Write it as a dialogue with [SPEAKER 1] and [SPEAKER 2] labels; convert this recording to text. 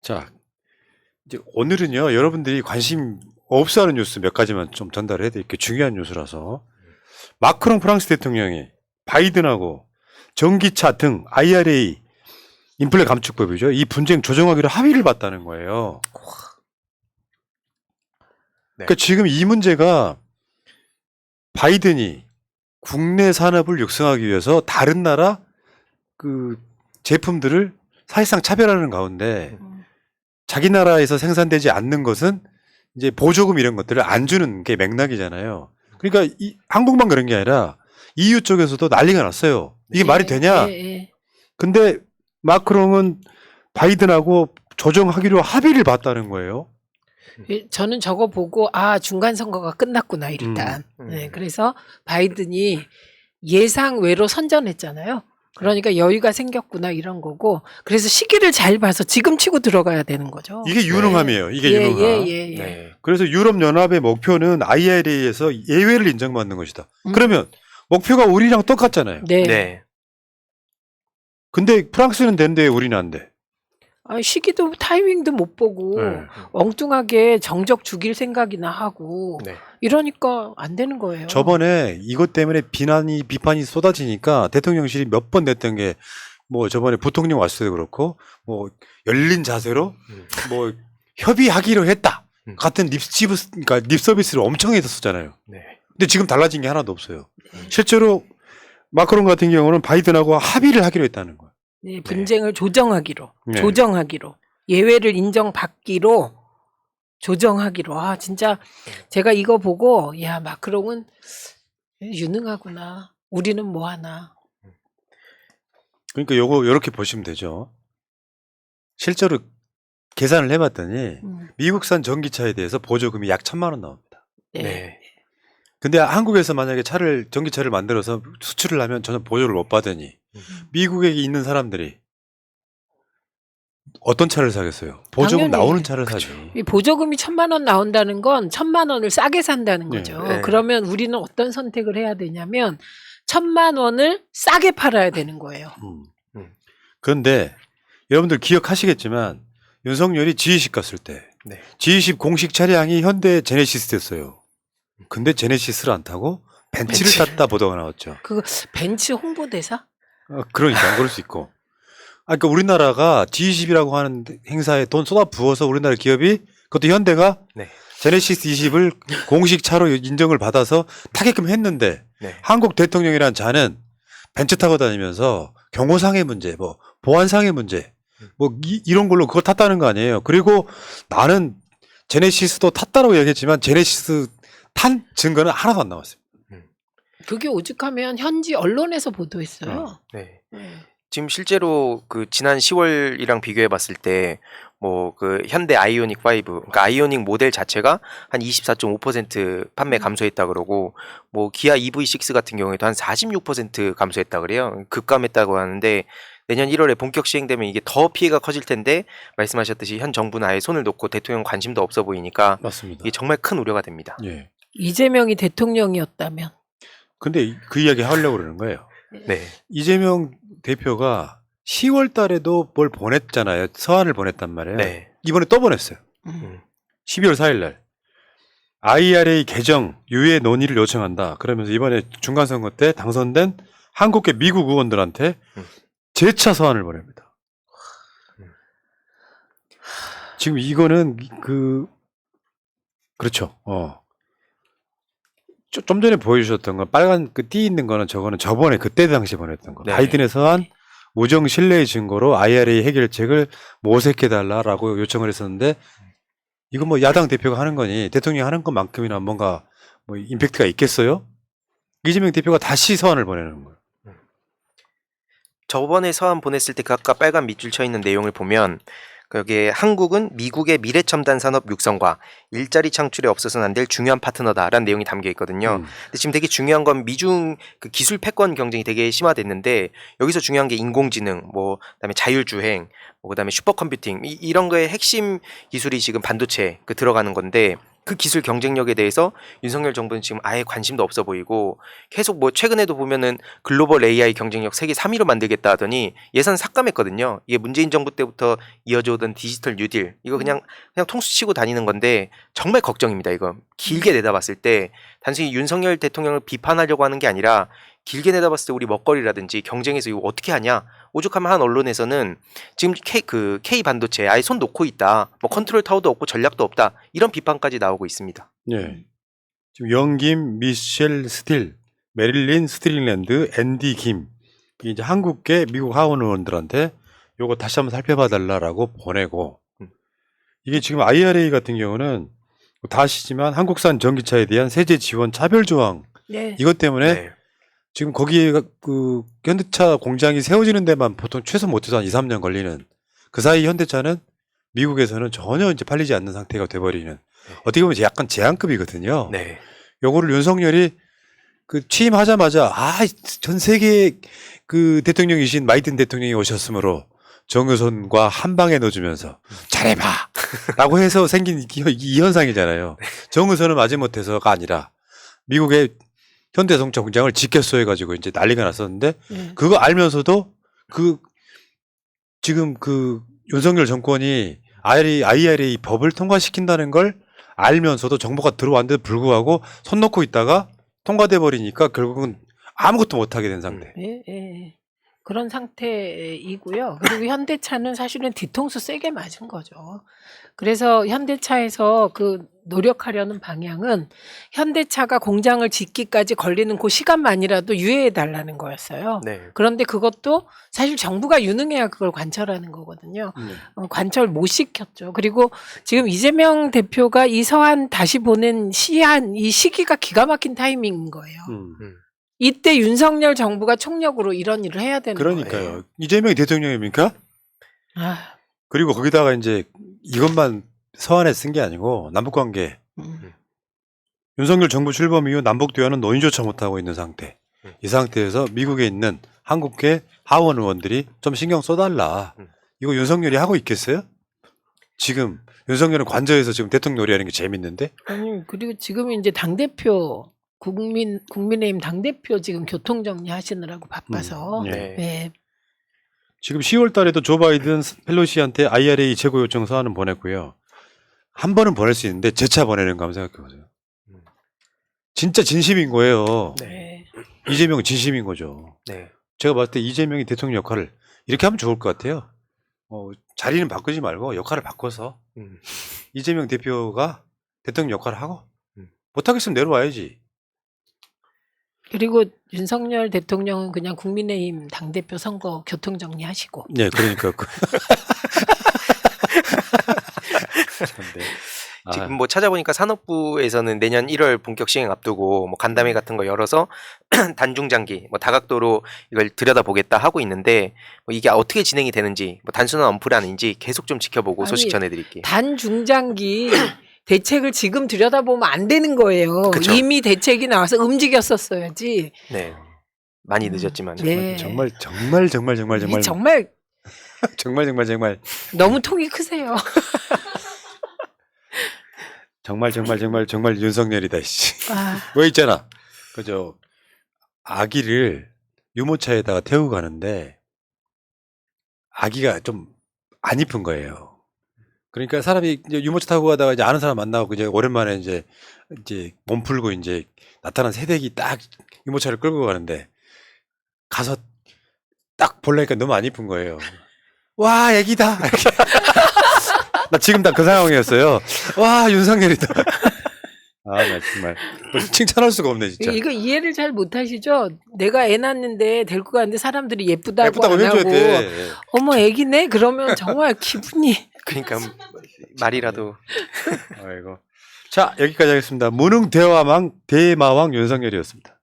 [SPEAKER 1] 자, 이제 오늘은요, 여러분들이 관심 없어하는 뉴스 몇 가지만 좀 전달해 드릴게요. 중요한 뉴스라서. 마크롱 프랑스 대통령이 바이든하고 전기차 등 IRA 인플레 감축법이죠. 이 분쟁 조정하기로 합의를 봤다는 거예요.
[SPEAKER 2] 네.
[SPEAKER 1] 그러니까 지금 이 문제가 바이든이 국내 산업을 육성하기 위해서 다른 나라 그 제품들을 사실상 차별하는 가운데 자기 나라에서 생산되지 않는 것은 이제 보조금 이런 것들을 안 주는 게 맥락이잖아요. 그러니까 한국만 그런 게 아니라 EU 쪽에서도 난리가 났어요. 이게 말이 되냐? 근데 마크롱은 바이든하고 조정하기로 합의를 봤다는 거예요.
[SPEAKER 3] 저는 저거 보고 중간 선거가 끝났구나 일단. 네, 그래서 바이든이 예상 외로 선전했잖아요. 그러니까 여유가 생겼구나 이런 거고. 그래서 시기를 잘 봐서 지금 치고 들어가야 되는 거죠.
[SPEAKER 1] 이게 유능함이에요. 이게 유능함.
[SPEAKER 3] 네.
[SPEAKER 1] 그래서 유럽연합의 목표는 IRA에서 예외를 인정받는 것이다. 그러면 목표가 우리랑 똑같잖아요.
[SPEAKER 3] 네.
[SPEAKER 1] 근데 프랑스는 되는데 왜 우리는 안 돼?
[SPEAKER 3] 시기도 타이밍도 못 보고 엉뚱하게 정적 죽일 생각이나 하고 이러니까 안 되는 거예요.
[SPEAKER 1] 저번에 이것 때문에 비판이 쏟아지니까 대통령실이 몇 번 냈던 게 뭐 저번에 부통령 왔을 때 그렇고 뭐 열린 자세로 뭐 협의하기로 했다 같은 그러니까 립 서비스를 엄청 해서 쓰잖아요. 근데 지금 달라진 게 하나도 없어요. 실제로 마크롱 같은 경우는 바이든하고 합의를 하기로 했다는 거예요.
[SPEAKER 3] 네, 분쟁을 조정하기로 예외를 인정받기로 조정하기로. 진짜 제가 이거 보고 마크롱은 유능하구나. 우리는 뭐 하나.
[SPEAKER 1] 그러니까 요거 이렇게 보시면 되죠. 실제로 계산을 해봤더니 미국산 전기차에 대해서 보조금이 약 1,000만 원 나옵니다.
[SPEAKER 3] 네.
[SPEAKER 1] 근데 한국에서 만약에 전기차를 만들어서 수출을 하면 전혀 보조를 못 받으니 미국에 있는 사람들이 어떤 차를 사겠어요? 보조금
[SPEAKER 3] 당연히.
[SPEAKER 1] 나오는 차를 사지.
[SPEAKER 3] 이 보조금이 1,000만 원 나온다는 건 1,000만 원을 싸게 산다는 거죠. 그러면 우리는 어떤 선택을 해야 되냐면 1,000만 원을 싸게 팔아야 되는 거예요.
[SPEAKER 1] 그런데 여러분들 기억하시겠지만 윤석열이 G20 갔을 때 G20 공식 차량이 현대 제네시스였어요. 근데 제네시스를 안 타고 벤츠를 탔다 보도가 나왔죠.
[SPEAKER 3] 그 벤츠 홍보대사?
[SPEAKER 1] 그러니까 그럴 수 있고. 그러니까 우리나라가 G20이라고 하는 행사에 돈 쏟아 부어서 우리나라 기업이 그것도 현대가 제네시스 20을 공식 차로 인정을 받아서 타게끔 했는데 한국 대통령이란 자는 벤츠 타고 다니면서 경호상의 문제, 뭐 보안상의 문제, 뭐 이런 걸로 그거 탔다는 거 아니에요. 그리고 나는 제네시스도 탔다라고 얘기했지만 제네시스 탄 증거는 하나도 안 나왔어요.
[SPEAKER 3] 그게 오죽하면 현지 언론에서 보도했어요.
[SPEAKER 2] 지금 실제로 그 지난 10월이랑 비교해 봤을 때 뭐 그 현대 아이오닉 5, 그러니까 아이오닉 모델 자체가 한 24.5% 판매 감소했다 그러고 뭐 기아 EV6 같은 경우에도 한 46% 감소했다 그래요. 급감했다고 하는데 내년 1월에 본격 시행되면 이게 더 피해가 커질 텐데 말씀하셨듯이 현 정부는 아예 손을 놓고 대통령 관심도 없어 보이니까
[SPEAKER 1] 맞습니다.
[SPEAKER 2] 이게 정말 큰 우려가 됩니다.
[SPEAKER 3] 이재명이 대통령이었다면.
[SPEAKER 1] 근데 그 이야기 하려고 그러는 거예요. 이재명 대표가 10월 달에도 뭘 보냈잖아요. 서한을 보냈단 말이에요. 이번에 또 보냈어요. 12월 4일 날. IRA 개정 유예 논의를 요청한다. 그러면서 이번에 중간선거 때 당선된 한국계 미국 의원들한테 재차 서한을 보냅니다. 지금 이거는 그렇죠. 좀 전에 보여주셨던 건 빨간 그 띠 있는 거는 저거는 저번에 그때 당시 보냈던 거. 바이든의 서한 우정 신뢰의 증거로 IRA 해결책을 모색해달라라고 요청을 했었는데 이거 뭐 야당 대표가 하는 거니 대통령이 하는 것만큼이나 뭔가 뭐 임팩트가 있겠어요? 이재명 대표가 다시 서한을 보내는 거예요.
[SPEAKER 2] 저번에 서한 보냈을 때 그 아까 빨간 밑줄 쳐 있는 내용을 보면 여기에 한국은 미국의 미래 첨단 산업 육성과 일자리 창출에 없어서는 안 될 중요한 파트너다라는 내용이 담겨 있거든요. 근데 지금 되게 중요한 건 미중 그 기술 패권 경쟁이 되게 심화됐는데 여기서 중요한 게 인공지능, 뭐 그다음에 자율주행, 뭐 그다음에 슈퍼컴퓨팅 이런 거의 핵심 기술이 지금 반도체 들어가는 건데 그 기술 경쟁력에 대해서 윤석열 정부는 지금 아예 관심도 없어 보이고 계속 뭐 최근에도 보면은 글로벌 AI 경쟁력 세계 3위로 만들겠다 하더니 예산 삭감했거든요. 이게 문재인 정부 때부터 이어져 오던 디지털 뉴딜 이거 그냥 통수 치고 다니는 건데 정말 걱정입니다. 이거 길게 내다봤을 때 단순히 윤석열 대통령을 비판하려고 하는 게 아니라 길게 내다봤을 때 우리 먹거리라든지 경쟁에서 이거 어떻게 하냐 오죽하면 한 언론에서는 지금 K 반도체 아예 손 놓고 있다. 뭐 컨트롤 타워도 없고 전략도 없다. 이런 비판까지 나오고 있습니다.
[SPEAKER 1] 예. 지금 영김, 미셸 스틸, 메릴린 스트링랜드, 앤디 김. 이제 한국계 미국 하원 의원들한테 요거 다시 한번 살펴봐 달라라고 보내고 이게 지금 IRA 같은 경우는 다 아시지만 한국산 전기차에 대한 세제 지원 차별 조항
[SPEAKER 3] 네.
[SPEAKER 1] 이것 때문에
[SPEAKER 2] 네.
[SPEAKER 1] 지금 거기에 그 현대차 공장이 세워지는 데만 보통 최소 못해서 한 2, 3년 걸리는 그 사이 현대차는 미국에서는 전혀 이제 팔리지 않는 상태가 돼버리는 어떻게 보면 약간 제한급이거든요.
[SPEAKER 2] 네.
[SPEAKER 1] 요거를 윤석열이 그 취임하자마자 전 세계 그 대통령이신 바이든 대통령이 오셨으므로 정유선과 한 방에 넣어주면서 잘해봐 라고 해서 생긴 이 현상이잖아요. 정유선은 마지못해서가 아니라 미국의 현대자동차 공장을 지켰어 해가지고 이제 난리가 났었는데 그거 알면서도 지금 윤석열 정권이 IRA 법을 통과시킨다는 걸 알면서도 정보가 들어왔는데도 불구하고 손 놓고 있다가 통과돼 버리니까 결국은 아무것도 못하게 된 상태.
[SPEAKER 3] 예. 그런 상태이고요. 그리고 현대차는 사실은 뒤통수 세게 맞은 거죠. 그래서 현대차에서 그 노력하려는 방향은 현대차가 공장을 짓기까지 걸리는 그 시간만이라도 유예해 달라는 거였어요.
[SPEAKER 2] 네.
[SPEAKER 3] 그런데 그것도 사실 정부가 유능해야 그걸 관철하는 거거든요. 관철 못 시켰죠. 그리고 지금 이재명 대표가 이 서한 다시 보낸 이 시기가 기가 막힌 타이밍인 거예요. 이때 윤석열 정부가 총력으로 이런 일을 해야 되는 거예요.
[SPEAKER 1] 그러니까요. 이재명이 대통령입니까? 그리고 거기다가 이제 이것만 서한에 쓴 게 아니고 남북관계 윤석열 정부 출범 이후 남북 대화는 논의조차 못하고 있는 상태. 이 상태에서 미국에 있는 한국계 하원 의원들이 좀 신경 써달라. 이거 윤석열이 하고 있겠어요? 지금 윤석열은 관저에서 지금 대통령 놀이하는 게 재밌는데?
[SPEAKER 3] 아니 그리고 지금 이제 당대표 국민의힘 당대표 지금 교통정리 하시느라고 바빠서
[SPEAKER 2] 네.
[SPEAKER 1] 지금 10월 달에도 조 바이든 펠로시한테 IRA 재고 요청 서한은 보냈고요. 한 번은 보낼 수 있는데 재차 보내는 거 한번 생각해보세요. 진짜 진심인 거예요.
[SPEAKER 3] 네.
[SPEAKER 1] 이재명은 진심인 거죠.
[SPEAKER 2] 네.
[SPEAKER 1] 제가 봤을 때 이재명이 대통령 역할을 이렇게 하면 좋을 것 같아요. 자리는 바꾸지 말고 역할을 바꿔서 이재명 대표가 대통령 역할을 하고 못하겠으면 내려와야지.
[SPEAKER 3] 그리고 윤석열 대통령은 그냥 국민의힘 당대표 선거 교통정리 하시고.
[SPEAKER 1] 네, 그러니까.
[SPEAKER 2] 지금 뭐 찾아보니까 산업부에서는 내년 1월 본격 시행 앞두고 뭐 간담회 같은 거 열어서 단중장기, 뭐 다각도로 이걸 들여다보겠다 하고 있는데 뭐 이게 어떻게 진행이 되는지 뭐 단순한 언플안인지 계속 좀 지켜보고 소식 전해드릴게요.
[SPEAKER 3] 단중장기 대책을 지금 들여다보면 안 되는 거예요.
[SPEAKER 2] 그쵸?
[SPEAKER 3] 이미 대책이 나와서 움직였었어야지.
[SPEAKER 2] 네, 많이 늦었지만
[SPEAKER 3] 네.
[SPEAKER 1] 정말
[SPEAKER 3] 너무 통이 크세요.
[SPEAKER 1] 정말 윤석열이다 씨. 왜 있잖아. 그죠. 아기를 유모차에다가 태우고 가는데 아기가 좀 안 이쁜 거예요. 그러니까 사람이 이제 유모차 타고 가다가 이제 아는 사람 만나고 이제 오랜만에 이제 몸 풀고 이제 나타난 새댁이 딱 유모차를 끌고 가는데 가서 딱 보려니까 너무 안 이쁜 거예요. 와, 애기다. 나 지금 딱 그 상황이었어요. 와, 윤석열이다. 나 정말 칭찬할 수가 없네 진짜.
[SPEAKER 3] 이거 이해를 잘 못하시죠? 내가 애 낳는데 데리고 가는데 사람들이 예쁘다고 안
[SPEAKER 1] 해줘야
[SPEAKER 3] 하고
[SPEAKER 1] 돼.
[SPEAKER 3] 어머 애기네? 그러면 정말 기분이
[SPEAKER 2] 그러니까 말이라도.
[SPEAKER 1] 아이고. 자, 여기까지 하겠습니다. 무능 대마왕 윤석열이었습니다.